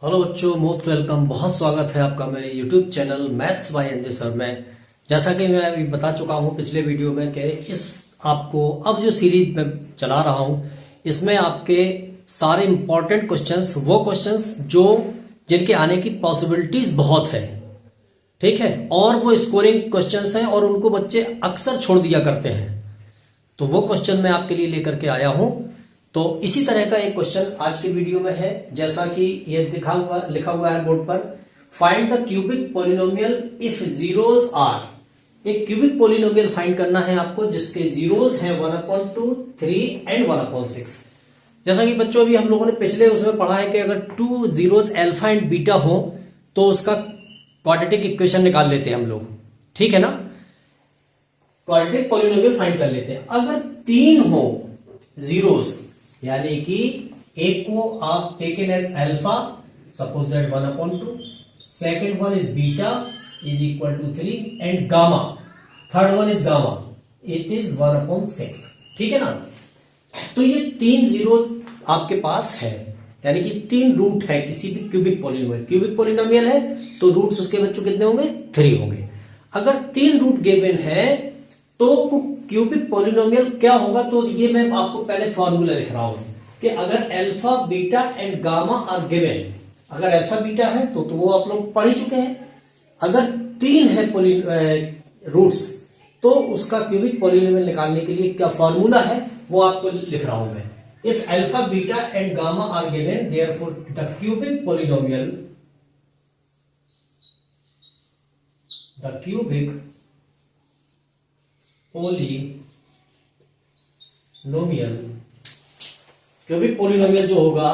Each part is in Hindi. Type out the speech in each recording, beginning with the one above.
हेलो बच्चों, मोस्ट वेलकम। बहुत स्वागत है आपका मेरे YouTube channel maths by NJ sir में। जैसा कि मैं अभी बता चुका हूं पिछले वीडियो में कि इस आपको अब जो सीरीज में चला रहा हूं इसमें आपके सारे इंपॉर्टेंट क्वेश्चंस, वो क्वेश्चंस जो जिनके आने की पॉसिबिलिटीज बहुत है, ठीक है, और वो स्कोरिंग क्वेश्चंस हैं और उनको बच्चे अक्सर छोड़ दिया करते हैं। तो वो क्वेश्चन मैं आपके लिए लेकर के आया हूं। तो इसी तरह का एक क्वेश्चन आज के वीडियो में है, जैसा कि ये लिखा हुआ है बोर्ड पर। Find the cubic polynomial if zeros are. एक क्यूबिक पॉलिनोमियल फाइंड करना है आपको जिसके जीरोस हैं 1/2, 3 एंड 1/6। जैसा कि बच्चों अभी हम लोगों ने पिछले उसमें पढ़ा है कि अगर two zeros alpha and beta हो तो उसका क्वाड्रेटिक इक्वेशन निकाल लेते हैं हम लोग, ठीक है ना। क्वाड्रेटिक पॉलिनोमियल फाइंड कर लेते हैं। अगर तीन हो जीरोस, यानी कि एक को आप taken as alpha, suppose that 1/2, second one is beta is equal to 3 and gamma, third one is gamma, it is 1/6, ठीक है ना। तो ये तीन जीरोस आपके पास है, यानी कि तीन रूट है किसी भी क्यूबिक पॉलिनोमियल। क्यूबिक पॉलिनोमियल है तो रूट्स उसके बच्चों कितने होंगे? 3 होंगे। अगर तीन रूट गिवन है तो क्यूबिक पॉलिनोमियल क्या होगा? तो ये मैं आपको पहले फॉर्मूला लिख रहा हूं कि अगर alpha, beta and gamma are given, अगर अल्फा बीटा है तो वो आप लोग पढ़ ही चुके हैं। अगर तीन है रूट्स तो उसका क्यूबिक पॉलिनोमियल निकालने के लिए क्या फॉर्मूला है वो आपको लिख रहा हूं मैं। If alpha, beta and gamma are given, therefore the cubic polynomial, the cubic polynomial, cubic polynomial जो होगा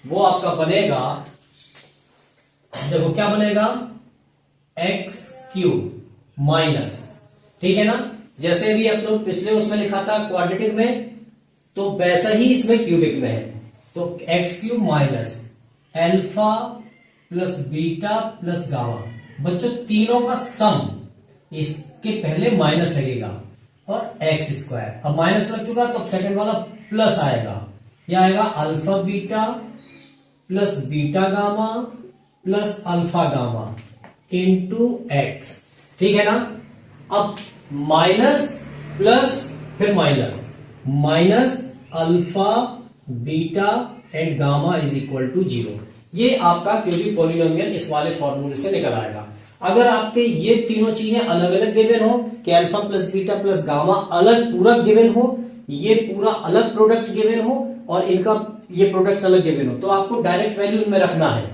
वो आपका बनेगा, देखो क्या बनेगा, एक्स क्यूब माइनस, ठीक है ना। जैसे भी आप लोग पिछले उसमें लिखा था क्वाड्रेटिक में, तो वैसा ही इसमें क्यूबिक में है। तो x cube minus alpha plus beta plus gamma. बच्चों तीनों का सम, इसके पहले माइनस लगेगा और एक्स स्क्वायर। अब माइनस लग चुका तो अब सेकंड वाला प्लस आएगा, यह आएगा alpha beta plus beta gamma plus alpha gamma into x, ठीक है ना। अब माइनस प्लस फिर minus, minus alpha beta and gamma is equal to 0। ये आपका क्यूबिक पॉलिनोमियल इस वाले फॉर्मूले से निकल आएगा। अगर आपके ये तीनों चीजें अलग अलग गिवन हो कि alpha plus beta plus gamma अलग पूरा गिवन हो, ये पूरा अलग प्रोडक्ट गिवन हो और इनका ये प्रोडक्ट अलग गिवन हो, तो आपको डायरेक्ट वैल्यू इनमें रखना है।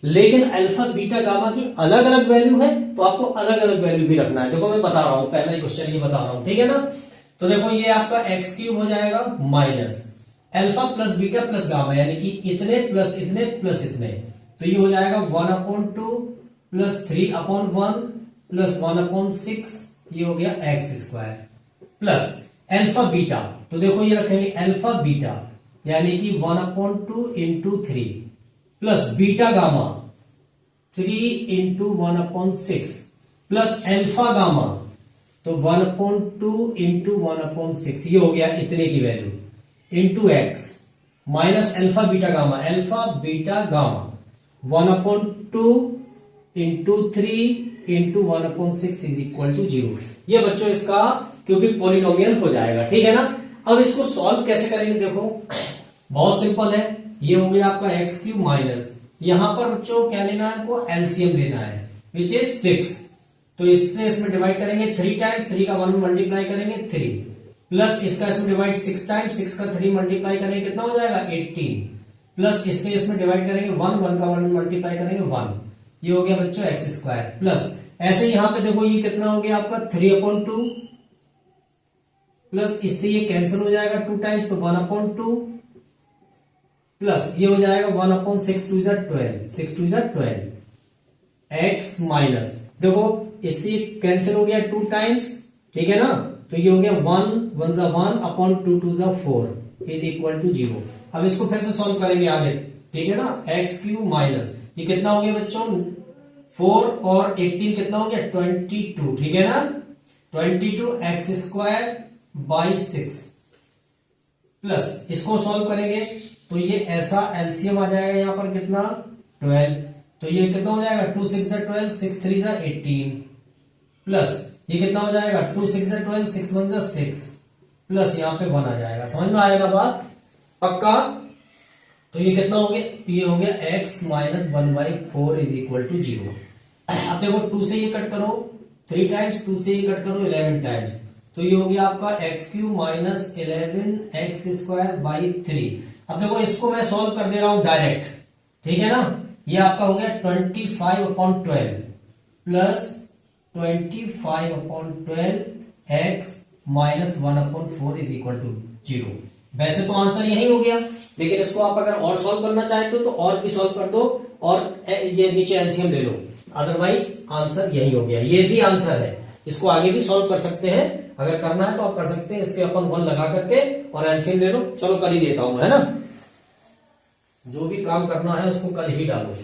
लेकिन अल्फा बीटा गामा की अलग अलग वैल्यू है तो आपको अलग अलग वैल्यू भी रखना है। देखो मैं बता रहा हूं, पहला ही क्वेश्चन ये बता रहा हूं, ठीक है ना। तो देखो ये आपका एक्स क्यूब हो जाएगा minus alpha plus beta plus gamma, यानी कि इतने प्लस इतने प्लस इतने, तो ये हो जाएगा 1/2 प्लस 3/1 प्लस 1/6, ये हो गया x square plus alpha beta. तो देखो ये रखेंगे अल्फा बीटा यानी कि 1/2 into 3 plus beta gamma 3 into 1/6 plus alpha gamma, तो 1/2 इंटू 1/6, ये हो गया इतने की value into x minus alpha beta gamma, alpha beta gamma 1/2 into 3 into 1/6 is equal to 0। ये बच्चों इसका क्यूबिक पॉलिनोमियल हो जाएगा, ठीक है ना। अब इसको सॉल्व कैसे करेंगे? देखो बहुत सिंपल है। ये हो गया आपका एक्स क्यूब माइनस, यहां पर बच्चों क्या लेना है, आपको एलसीएम लेना है विच इज 6। तो इससे इसमें डिवाइड करेंगे 3 टाइम्स, 3 का 1 मल्टीप्लाई करेंगे 3 प्लस इसका इसमें डिवाइड 6 टाइम्स, 6 का 3 मल्टीप्लाई करेंगे कितना हो जाएगा 18 प्लस इससे इसमें डिवाइड करेंगे 1 का 1 मल्टीप्लाई करेंगे 1, ये हो गया बच्चों एक्स स्क्वायर प्लस ऐसे यहां पे देखो ये कितना हो गया आपका 3/2 प्लस इससे ये कैंसिल हो जाएगा 2 टाइम्स, तो 1/2 प्लस ये हो जाएगा 1/6 2 12, 6 2 12 एक्स माइनस, देखो इससे कैंसिल हो गया 2 टाइम्स, ठीक है ना। तो ये हो गया 1 1 1/2 2 4 इज इक्वल टू 0। अब इसको फिर से सॉल्व करेंगे आगे, ठीक है ना। एक्स क्यूब माइनस ये कितना हो गया बच्चों 4 और 18 कितना हो गया 22, ठीक है ना। 22 एक्स स्क्वायर बाई 6 प्लस इसको सॉल्व करेंगे तो ये ऐसा एलसीएम आ जाएगा यहां पर कितना 12, तो ये कितना हो जाएगा 2 6 जा 12, 6 3 जा 18 प्लस ये कितना हो जाएगा 2 6 जा 12, 6 1 जा 6 प्लस यहाँ पे 1 आ जाएगा। समझ में आएगा बात पक्का। तो ये कितना हो गया, ये हो गया x minus 1/4 is equal to 0। अब देखो 2 से ये कट करो 3 टाइम्स, 2 से ये कट करो 11 टाइम्स, तो ये हो गया आपका x³ माइनस 11x² 3। अब देखो इसको मैं सॉल्व कर दे रहा हूं डायरेक्ट, ठीक है ना। ये आपका हो गया 25/12 plus 25/12 x minus 1/4 is equal to 0। वैसे तो आंसर यही हो गया, लेकिन इसको आप अगर और सॉल्व करना चाहते हो तो और भी सॉल्व कर दो और ये नीचे एलसीएम ले लो, अदरवाइज आंसर यही हो गया। ये भी आंसर है, इसको आगे भी सॉल्व कर सकते हैं, अगर करना है तो आप कर सकते हैं। इसके अपन 1 लगा करके और एलसीएम ले लो। चलो कर ही देता हूं, है ना। जो भी काम करना है उसको कर ही डालो,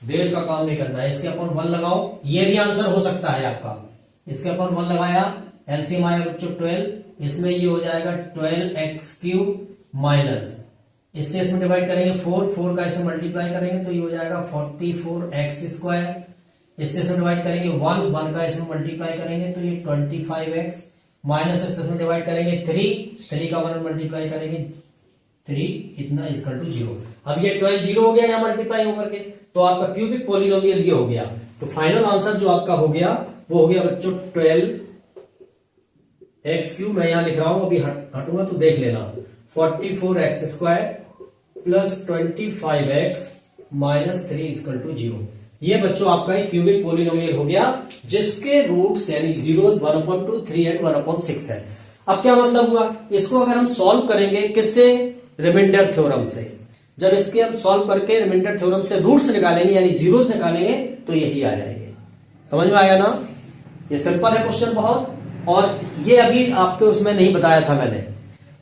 देर का काम नहीं करना है। इसके अपन 1 लगाओ, ये भी आंसर हो सकता है आपका। इसके अपन 1 लगाया, एलसीएम आया बच्चों 12, इसमें ये हो जाएगा 12x³ माइनस, इससे इसमें डिवाइड करेंगे 4 का इसमें मल्टीप्लाई करेंगे तो ये हो जाएगा 44x², इससे इसमें डिवाइड करेंगे 1 का इसमें मल्टीप्लाई करेंगे तो ये 25x माइनस इसमें डिवाइड करेंगे 3 का 1 मल्टीप्लाई करेंगे 3, इतना इक्वल टू 0। अब ये 12 0 हो गया यहाँ मल्टीप्लाई होकर के, तो आपका क्यूबिक पॉलिनोमियल ये हो गया। तो फाइनल आंसर जो आपका हो गया वो हो गया बच्चों 12x³ मैं यहां लिख रहा हूं, अभी हटूंगा तो देख लेना, 44x² plus 25x minus 3 equal to 0। ये बच्चों आपका एक क्यूबिक पॉलिनोमियल हो गया जिसके रूट्स यानी जीरोस 1/2, 3 एंड 1/6 है। अब क्या मतलब हुआ, इसको अगर हम सॉल्व करेंगे किससे, रिमाइंडर थ्योरम से। जब इसके हम सॉल्व करके रिमाइंडर थ्योरम से रूट्स निकालेंगे यानी जीरोस निकालेंगे तो यही आ जाएंगे। समझ में आया ना। ये सिंपल है क्वेश्चन बहुत, और ये अभी आपके उसमें नहीं बताया था मैंने,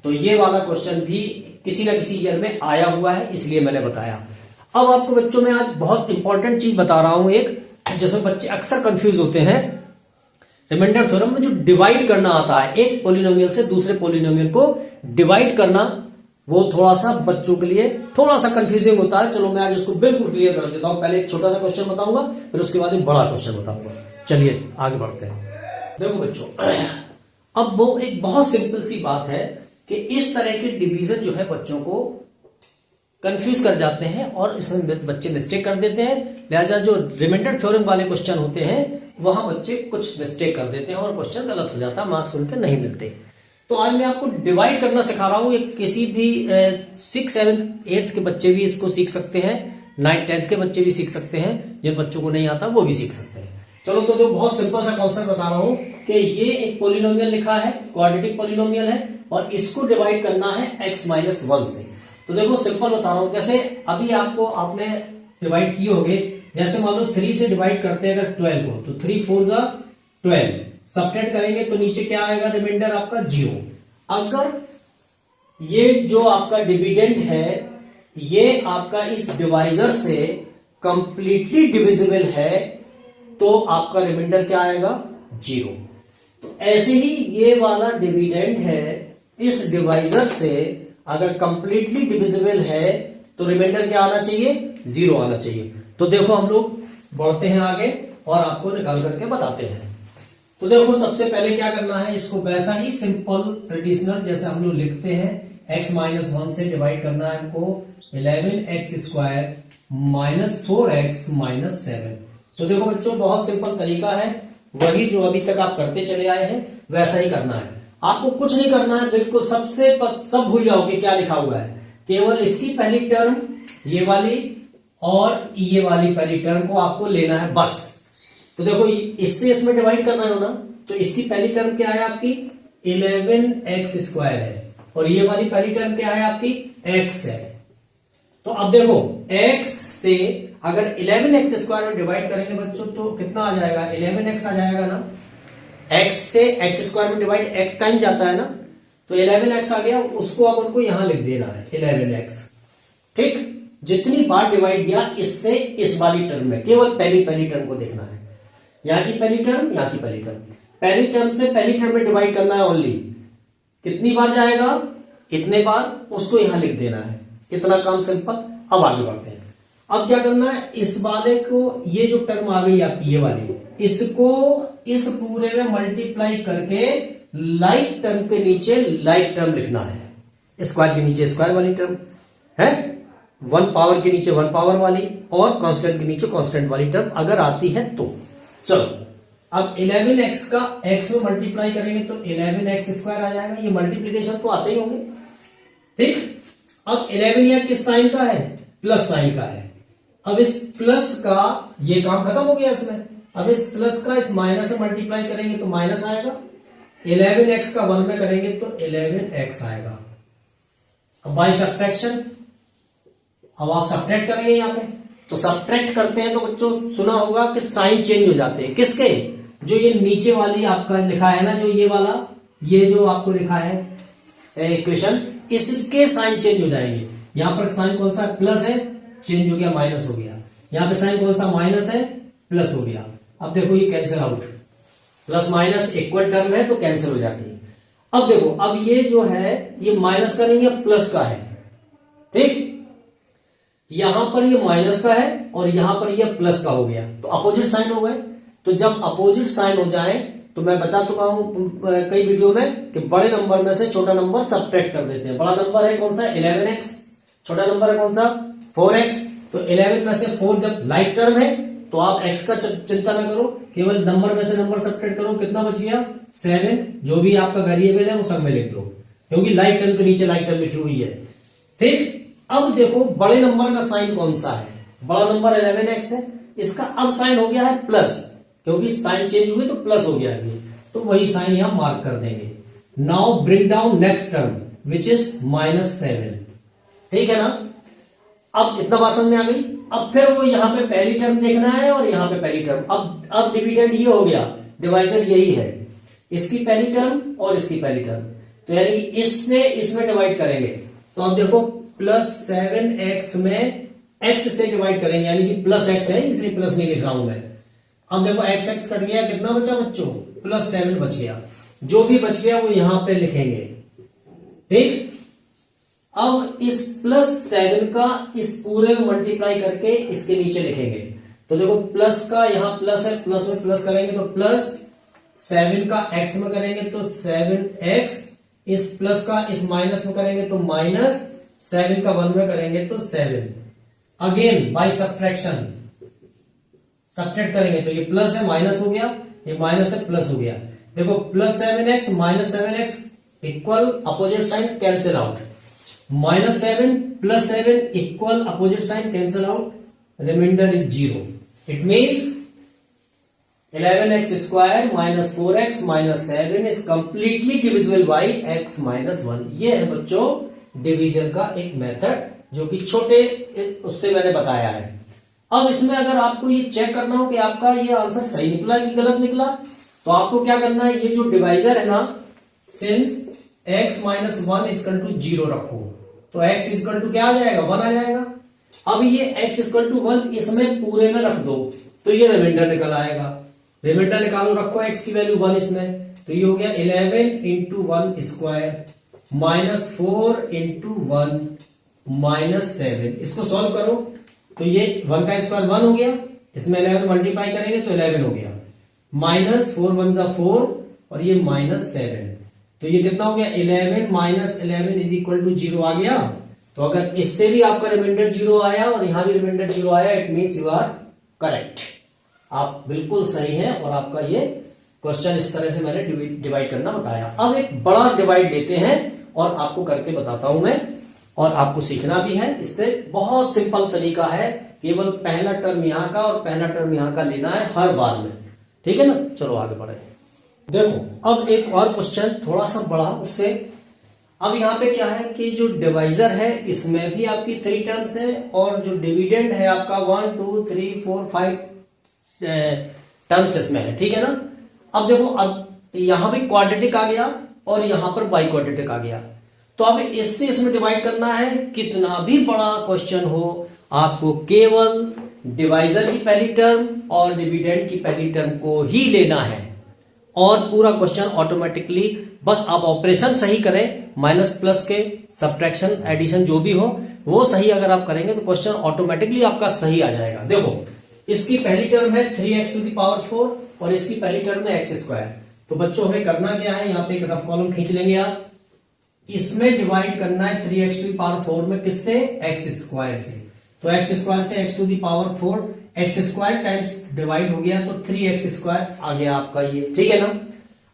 तो ये वाला क्वेश्चन भी किसी ना किसी ईयर में आया हुआ है इसलिए मैंने बताया। अब आपको बच्चों में आज बहुत इंपॉर्टेंट चीज बता रहा हूं, एक जैसे बच्चे अक्सर कंफ्यूज होते हैं रिमाइंडर थ्योरम में, जो डिवाइड करना आता है एक पॉलिनोमियल से दूसरे पॉलिनोमियल को डिवाइड करना, वो थोड़ा सा बच्चों के लिए थोड़ा सा कंफ्यूजिंग होता है। चलो मैं आज उसको बिल्कुल क्लियर कर देता हूं। पहले एक छोटा सा क्वेश्चन बताऊंगा, फिर उसके बाद एक बड़ा क्वेश्चन बताऊंगा। चलिए आगे बढ़ते हैं। देखो बच्चों, अब वो एक बहुत सिंपल सी बात है कि इस तरह के डिवीजन जो है बच्चों को कंफ्यूज कर जाते हैं और इसमें बच्चे मिस्टेक कर देते हैं। लिहाजा जो रिमाइंडर थ्योरम वाले क्वेश्चन होते हैं वहां बच्चे कुछ मिस्टेक कर देते हैं और क्वेश्चन गलत हो जाता है, मार्क्स उनके नहीं मिलते। तो आज मैं आपको डिवाइड करना सिखा रहा हूं। ये किसी भी 6, 7, 8 के बच्चे भी इसको सीख सकते हैं, 9, 10 के बच्चे भी सीख सकते हैं, जिन बच्चों को नहीं आता वो भी सीख सकते हैं। चलो तो जो बहुत सिंपल सा कॉन्सेप्ट बता रहा हूं कि ये एक पॉलिनोमियल लिखा है, क्वाड्रेटिक पॉलिनोमियल है, और इसको डिवाइड करना है x माइनस 1 से। तो देखो सिंपल बता रहा हूं, जैसे अभी आपने डिवाइड किए होंगे, जैसे मान लो 3 से डिवाइड करते हैं अगर 12 को, तो 3 4 जा 12, सब्ट्रैक्ट करेंगे तो नीचे क्या आएगा, रिमाइंडर आपका 0। अगर ये जो आपका डिविडेंड है ये आपका इस डिवाइजर से कंप्लीटली डिविजिबल है तो आपका रिमाइंडर क्या आएगा, 0। तो ऐसे ही ये वाला डिविडेंड है इस डिवाइजर से अगर कंप्लीटली डिविजिबल है तो रिमाइंडर क्या आना चाहिए, 0 आना चाहिए। तो देखो हम लोग बढ़ते हैं आगे और आपको निकाल करके बताते हैं। तो देखो सबसे पहले क्या करना है, इसको वैसा ही सिंपल ट्रेडिशनल जैसे हम लोग लिखते हैं, x माइनस 1 से डिवाइड करना है हमको 11x² माइनस 4x माइनस 7। तो देखो बच्चों बहुत सिंपल तरीका है, वही जो अभी तक आप करते चले आए हैं वैसा ही करना है। आपको कुछ नहीं करना है, बिल्कुल सब भूल जाओगे क्या लिखा हुआ है, केवल इसकी पहली टर्म ये वाली और ये वाली पहली टर्म को आपको लेना है बस। तो देखो इससे इसमें डिवाइड करना है ना, तो इसकी पहली टर्म क्या है आपकी 11x² है और ये वाली पहली टर्म क्या है आपकी x है। तो अब देखो x से अगर 11x² में डिवाइड करेंगे बच्चों तो कितना आ जाएगा, 11x आ जाएगा ना। x से x² में डिवाइड x टाइम जाता है ना, तो 11x आ गया, उसको अब उनको यहां लिख देना है 11x। ठीक, जितनी बार डिवाइड किया इससे इस वाली टर्म में केवल पहली टर्म को देखना है, यहां की पहली टर्म, यहां की पहली टर्म, पहली टर्म से पहली टर्म में डिवाइड करना है ओनली। कितनी बार जाएगा, इतने बार, उसको यहां लिख देना है। इतना काम सिंपल। अब आगे बढ़ते हैं। अब क्या करना है, इस वाले को, ये जो टर्म आ गई आपकी ये वाली, इसको इस पूरे में मल्टीप्लाई करके लाइक टर्म के नीचे लाइक टर्म लिखना है, स्क्वायर के नीचे स्क्वायर वाली टर्म है, वन पावर के नीचे वन पावर वाली, और कांस्टेंट के नीचे कांस्टेंट वाली टर्म अगर आती है तो। चलो अब 11x का x में मल्टीप्लाई करेंगे तो 11x स्क्वायर आ जाएगा, ये मल्टीप्लीकेशन तो आते ही होंगे, ठीक। अब 11 यह किस साइन का है, प्लस साइन का है। अब इस प्लस का ये काम खत्म हो गया इसमें, अब इस प्लस का इस माइनस से मल्टीप्लाई करेंगे तो माइनस आएगा, 11x का 1 में करेंगे तो 11x आएगा। अब बाय सब्ट्रैक्शन, अब आप सब्ट्रैक्ट करेंगे यहां पे, तो सब्ट्रैक्ट करते हैं तो बच्चों सुना होगा कि साइन चेंज हो जाते हैं, किसके, जो ये नीचे वाली आपका लिखा है ना, जो ये वाला, ये जो आपको लिखा है इक्वेशन, इसके साइन चेंज हो जाएंगे। यहां पर साइन कौन सा प्लस है, चेंज हो गया माइनस हो गया, यहां पे साइन कौन सा माइनस है, प्लस हो गया। अब देखो ये cancel out, plus minus equal term है तो कैंसिल हो जाती है। अब देखो, अब ये जो है ये माइनस का नहीं है, प्लस का है, ठीक। यहां पर ये माइनस का है और यहां पर ये प्लस का हो गया, तो अपोजिट साइन हो गए। तो जब अपोजिट साइन हो जाए तो मैं बता चुका हूं कई वीडियो में कि बड़े नंबर में से छोटा नंबर सब्ट्रैक्ट कर देते हैं। बड़ा नंबर है कौन सा, 11x, छोटा नंबर है कौन सा, 4x। तो 11 में से 4 जब लाइक टर्म है तो आप x का चिंता ना करो, केवल नंबर में से नंबर सब्ट्रैक्ट करो, कितना बच गया 7। जो भी आपका वेरिएबल है वो सब में लिख दो, क्योंकि लाइक टर्म के नीचे लाइक टर्म लिखी हुई है, ठीक। अब देखो बड़े नंबर का साइन कौन सा है, बड़ा नंबर 11x है, इसका अब साइन हो गया है प्लस, क्योंकि साइन चेंज हुई तो प्लस हो गया है, तो वही साइन यहां मार्क कर देंगे। Now bring down next term which is -7, ठीक है ना। अब इतना बात समझ में आ गई। अब फिर वो यहां पे पहली टर्म देखना है और यहां पे पहली टर्म। अब डिविडेंड ये हो गया, डिवाइजर यही है, इसकी पहली टर्म और इसकी पहली टर्म, तो यानी इससे इसमें डिवाइड करेंगे। तो अब देखो +7x में x से डिवाइड करेंगे, यानी कि प्लस x है इसलिए प्लस नहीं लिख रहा हूं मैं। अब देखो x कट गया, कितना बचा बच्चों, +7 बच गया। जो भी बच गया वो यहां पे लिखेंगे, ठीक। अब इस +7 का इस पूरे में मल्टीप्लाई करके इसके नीचे लिखेंगे। तो देखो प्लस का यहां प्लस है, प्लस में प्लस करेंगे तो +7 का x में करेंगे तो 7x, इस प्लस का इस माइनस में करेंगे तो -7 का 1 में करेंगे तो 7। अगेन बाय सब्ट्रैक्शन, सब्ट्रैक्ट करेंगे तो ये प्लस है माइनस हो गया, ये माइनस है प्लस हो गया। देखो +7x -7x equal opposite sign cancel out, -7 +7 equal opposite sign cancel out, remainder is 0। It means 11x square -4x -7 is completely divisible by x -1। ये है बच्चों डिवीजन का एक मेथड, जो कि छोटे उससे मैंने बताया है। अब इसमें अगर आपको ये चेक करना हो कि आपका ये आंसर सही निकला कि गलत निकला, तो आपको क्या करना है, ये जो डिवाइजर है ना, सिंस x -1 इक्वल टू 0 रखो, तो x इक्वल टू क्या आ जाएगा, 1 आ जाएगा। अब ये x इक्वल टू 1 इसमें पूरे में रख दो तो ये रिमाइंडर निकल आएगा। रिमाइंडर निकालो, रखो x की वैल्यू 1 इसमें, तो ये हो गया 11 × 1 स्क्वायर -4 × 1 -7। इसको सॉल्व करो तो ये 1 का स्क्वायर 1 हो गया, इसमें 11 मल्टीप्लाई करेंगे तो 11 हो गया, -4 1 जा 4 और ये -7, तो ये कितना हो गया 11 - 11 इज इक्वल टू 0 आ गया। तो अगर इससे भी आपका रिमाइंडर 0 आया और यहां भी रिमाइंडर 0 आया, it means you are correct, आप बिल्कुल सही हैं और आपका ये क्वेश्चन इस तरह से मैंने डिवाइड करना बताया। अब एक बड़ा डिवाइड लेते हैं और आपको करके बताता हूं मैं, और आपको सीखना भी है। इससे बहुत सिंपल तरीका है, केवल पहला टर्म यहां का और पहला टर्म यहां का लेना है हर बार में, ठीक है ना। चलो आगे बढ़े। देखो अब एक और क्वेश्चन थोड़ा सा बड़ा उससे। अब यहां पे क्या है कि जो डिवाइजर है इसमें भी आपकी 3 टर्म्स है, और जो डिविडेंड है आपका 1 2 3 4 5 टर्म्स इसमें है, ठीक है ना। अब देखो, अब यहां भी क्वाड्रेटिक आ गया और यहां पर बाई क्वाड्रेटिक आ गया, तो अब इससे इसमें डिवाइड करना है। कितना भी बड़ा क्वेश्चन हो, आपको केवल डिवाइजर की पहली टर्म और डिविडेंड की पहली टर्म को ही लेना है और पूरा क्वेश्चन ऑटोमेटिकली बस आप ऑपरेशन सही करें, माइनस प्लस के सब्ट्रैक्शन एडिशन जो भी हो वो सही अगर आप करेंगे तो क्वेश्चन ऑटोमेटिकली आपका सही आ जाएगा। देखो इसकी पहली टर्म है 3x⁴ और इसकी पहली टर्म है x²। तो बच्चों हमें करना क्या है, यहाँ पे एक रफ कॉलम खींच लेंगे आप, इसमें डिवाइड करना है 3x⁴ में, किससे, x² से। तो x² से x⁴ x² टाइम्स डिवाइड हो गया तो 3x² आ गया आपका ये, ठीक है ना।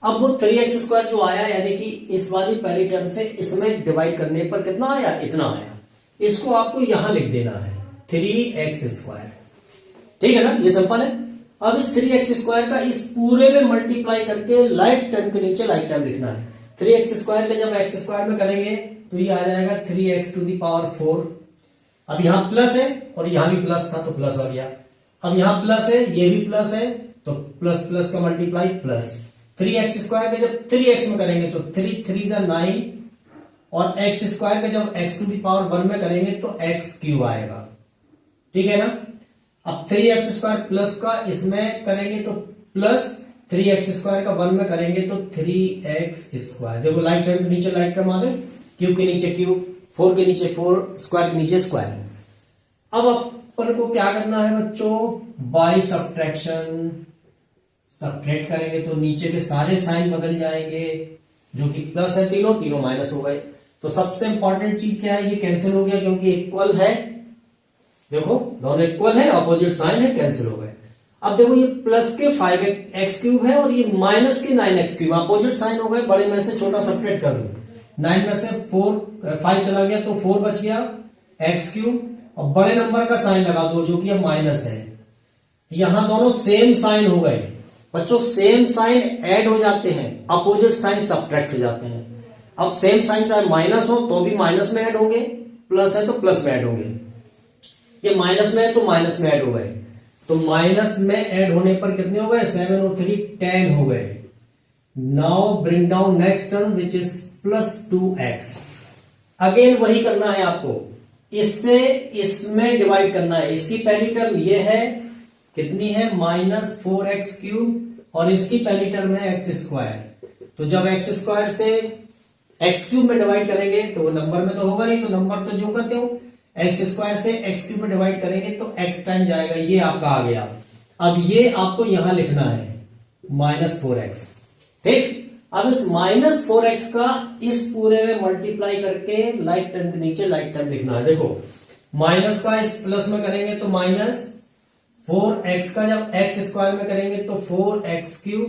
अब वो 3x² जो आया यानी कि इस वाली पहली टर्म से इसमें डिवाइड करने पर कितना आया, इतना आया, इसको आपको यहां लिख देना है 3x², ठीक है ना, ये सिंपल है। अब इस 3x² का इस पूरे में मल्टीप्लाई करके लाइक टर्म के नीचे लाइक टर्म लिखना है। 3x² के जब x² में करेंगे तो ये आ जाएगा 3x⁴। अब यहां प्लस है और यहां भी प्लस था तो प्लस हो गया, अब यहां प्लस है ये भी प्लस है तो प्लस प्लस का मल्टीप्लाई प्लस। 3x² पे जब 3x में करेंगे तो 3 3 9 और x² पे जब x⁴ में करेंगे तो x³ आएगा, ठीक है ना। अब 3x² प्लस का इसमें करेंगे तो प्लस 3x² का 1 में करेंगे तो 3x²। देखो लाइक टर्म के नीचे लाइक टर्म आ गए, क्यूब के नीचे क्यूब, 4 के नीचे 4, स्क्वायर के नीचे स्क्वायर। अब अपन को क्या करना है बच्चों, बाय सब्ट्रैक्शन, सब्ट्रैक्ट करेंगे तो नीचे के सारे साइन बदल जाएंगे, जो कि प्लस है तीनों, तीनों माइनस हो गए। तो सबसे इंपॉर्टेंट चीज क्या है, ये कैंसिल हो गया क्योंकि इक्वल है, देखो दोनों इक्वल है, ऑपोजिट साइन है, कैंसिल हो गए। अब देखो ये प्लस के 5x³ है और ये माइनस के 9x³, ऑपोजिट साइन हो गए, बड़े में से छोटा सब्ट्रैक्ट कर दो, 9 में से 5 चला गया तो 4 बच गया x³ और बड़े नंबर का साइन लगा दो जो कि अब माइनस है। यहां दोनों सेम साइन हो गए बच्चों, सेम साइन ऐड हो जाते हैं, अपोजिट साइन सब्ट्रैक्ट हो जाते हैं। अब सेम साइन चाहे माइनस हो तो भी माइनस में ऐड होंगे, प्लस है तो प्लस में ऐड होंगे, ये माइनस में है तो माइनस में ऐड हो गए, तो माइनस में ऐड होने पर कितने हो गए, 7 और 3 10 हो गए। Now bring down next term which is plus 2x। Again वही करना है आपको, इससे इसमें डिवाइड करना है। इसकी पहली टर्म ये है, कितनी है, -4x³ और इसकी पहली टर्म है x²। तो जब x² से x³ में डिवाइड करेंगे तो वो नंबर में तो होगा नहीं, तो नंबर तो जो करते हो, x² से x³ में डिवाइड करेंगे तो x टाइम जाएगा, ये आपका आ गया। अब ये आपको यहां लिखना है -4x, ठीक। अब इस -4x का इस पूरे में मल्टीप्लाई करके लाइक टर्म के नीचे लाइक टर्म लिखना है। देखो माइनस का इस प्लस में करेंगे तो -4x का जब x² में करेंगे तो 4x³,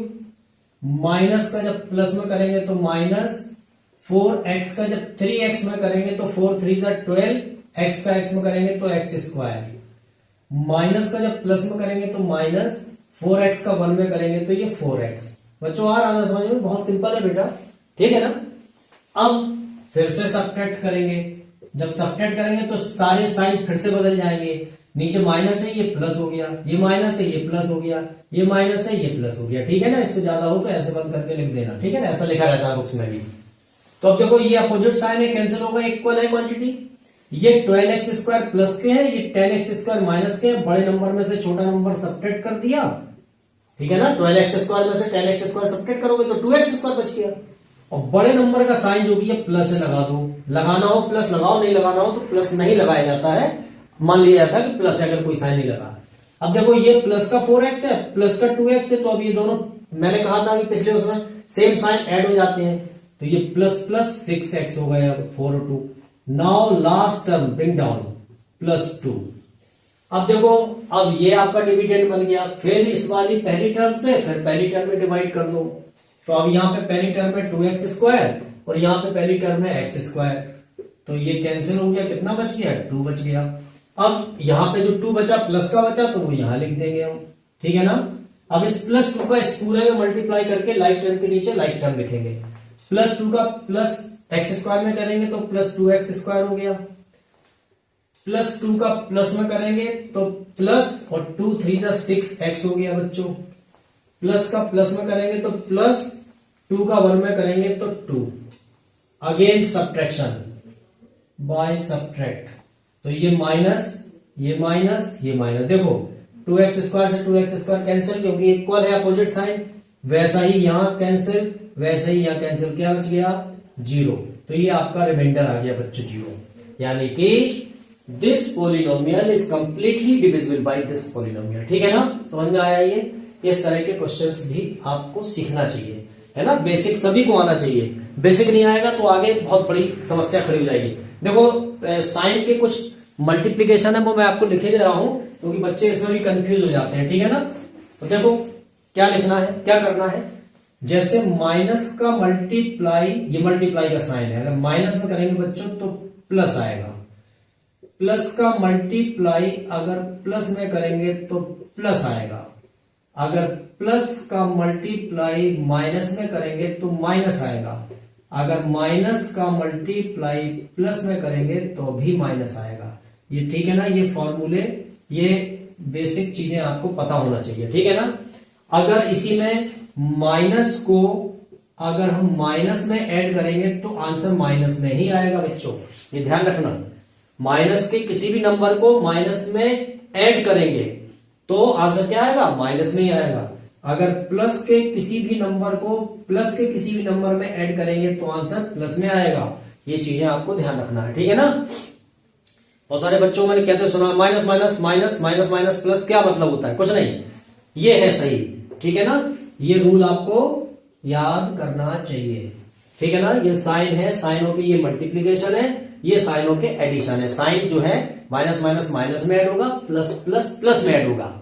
माइनस का जब प्लस में करेंगे तो -4x का जब 3x में करेंगे तो 4 3 12, x का x में करेंगे तो x², माइनस का जब प्लस में करेंगे तो -4x का 1 में करेंगे तो ये 4x। बच्चों आ रहा है समझ में, बहुत सिंपल है बेटा, ठीक है ना। अब फिर से सब्ट्रैक्ट करेंगे, जब सब्ट्रैक्ट करेंगे तो सारे साइन फिर से बदल जाएंगे, नीचे माइनस है ये प्लस हो गया, ये माइनस है ये प्लस हो गया, ये माइनस है ये प्लस हो गया, ठीक है ना। इससे ज्यादा हो तो ऐसे बंद करके लिख देना, ठीक है ना, ऐसा लिखा रहता है बुक्स में भी। तो अब देखो ये अपोजिट साइन है, कैंसिल होगा, इक्वल है क्वांटिटी। ये 12x² प्लस के है, ये 10x² माइनस के है, बड़े नंबर में से छोटा नंबर सब्ट्रैक्ट कर दिया, ठीक है ना। 12x² में से 10x² सब्ट्रैक्ट करोगे तो 2x² बच गया, और बड़े नंबर का साइन जो कि प्लस है लगा दो, लगाना हो प्लस लगाओ, नहीं लगाना हो तो प्लस नहीं लगाया जाता है, मान लिया जाता है कि प्लस है अगर कोई साइन नहीं लगा। अब देखो ये प्लस का 4x है, प्लस का 2x है, तो अब ये दोनों मैंने कहा था अभी पिछले उसमें सेम साइन ऐड हो जाते हैं, तो ये प्लस प्लस 6x हो गया, 4 और 2। Now last term bring down +2। अब देखो अब ये आपका डिविडेंड बन गया, फिर इस वाली पहली टर्म से फिर पहली टर्म में डिवाइड कर दो। तो अब यहाँ पे पहली टर्म में 2x² और यहाँ पे पहली टर्म में x², तो ये कैंसिल हो गया, कितना बच गया, 2 बच गया। अब यहाँ पे जो 2 बचा प्लस का बचा तो वो यहाँ लिख देंगे हम, ठीक है ना। अब इस +2 का इस पूरे में मल्टीप्लाई करके लाइक टर्म के नीचे लाइक टर्म लिखेंगे। +2 का प्लस x² में करेंगे तो +2x² हो गया, +2 का प्लस में करेंगे तो प्लस और 2 3 6x हो गया बच्चों। प्लस का प्लस में करेंगे तो प्लस, 2 का 1 में करेंगे तो 2। अगेन सब्ट्रैक्शन बाय सब्ट्रैक्ट, तो ये माइनस ये माइनस ये माइनस, देखो 2x² से 2x² कैंसिल क्योंकि इक्वल है अपोजिट साइन, वैसा ही यहां कैंसिल, वैसा ही यहां कैंसिल, क्या बच गया 0। तो ये आपका रिमाइंडर आ गया बच्चों 0, यानी कि this polynomial is completely divisible by this polynomial. ठीक है ना, समझ में आया ये? इस तरह के क्वेश्चंस भी आपको सीखना चाहिए, है ना। बेसिक सभी को आना चाहिए, बेसिक नहीं आएगा तो आगे बहुत बड़ी समस्या खड़ी हो जाएगी। देखो साइन के कुछ मल्टीप्लीकेशन है वो मैं आपको लिखे दे रहा हूं, क्योंकि बच्चे इसमें भी कंफ्यूज हो जाते हैं। ठीक है ना, तो देखो क्या लिखना है, क्या करना है। जैसे माइनस का मल्टीप्लाई, ये मल्टीप्लाई का साइन है, अगर माइनस में करेंगे बच्चों तो प्लस आएगा। प्लस का मल्टीप्लाई अगर प्लस में करेंगे तो प्लस आएगा। अगर प्लस का मल्टीप्लाई माइनस में करेंगे तो माइनस आएगा। अगर माइनस का मल्टीप्लाई प्लस में करेंगे तो भी माइनस आएगा। ये ठीक है ना, ये फॉर्मूले, ये बेसिक चीजें आपको पता होना चाहिए। ठीक है ना, अगर इसी में माइनस को अगर हम माइनस में ऐड करेंगे तो आंसर माइनस में ही आएगा बच्चों, ये ध्यान रखना। माइनस के किसी भी नंबर को माइनस में ऐड करेंगे तो आंसर क्या आएगा, माइनस में ही आएगा। अगर प्लस के किसी भी नंबर को प्लस के किसी भी नंबर में ऐड करेंगे तो आंसर प्लस में आएगा। ये चीजें आपको ध्यान रखना है। ठीक है ना, बहुत सारे बच्चों मैंने कहते सुना minus minus minus minus minus plus, क्या मतलब होता है, कुछ नहीं, ये है सही। ठीक है ना, ये रूल आपको याद करना चाहिए। ठीक है ना, ये साइन है, साइनों की ये मल्टीप्लीकेशन है, ये साइनों के एडिशन है। साइन जो है माइनस माइनस माइनस में ऐड होगा, प्लस प्लस प्लस में ऐड होगा,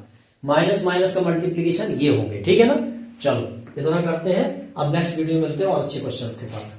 माइनस माइनस का मल्टीप्लीकेशन ये होंगे। ठीक है ना, चलो इतना करते हैं, अब नेक्स्ट वीडियो में मिलते हैं और अच्छे क्वेश्चंस के साथ।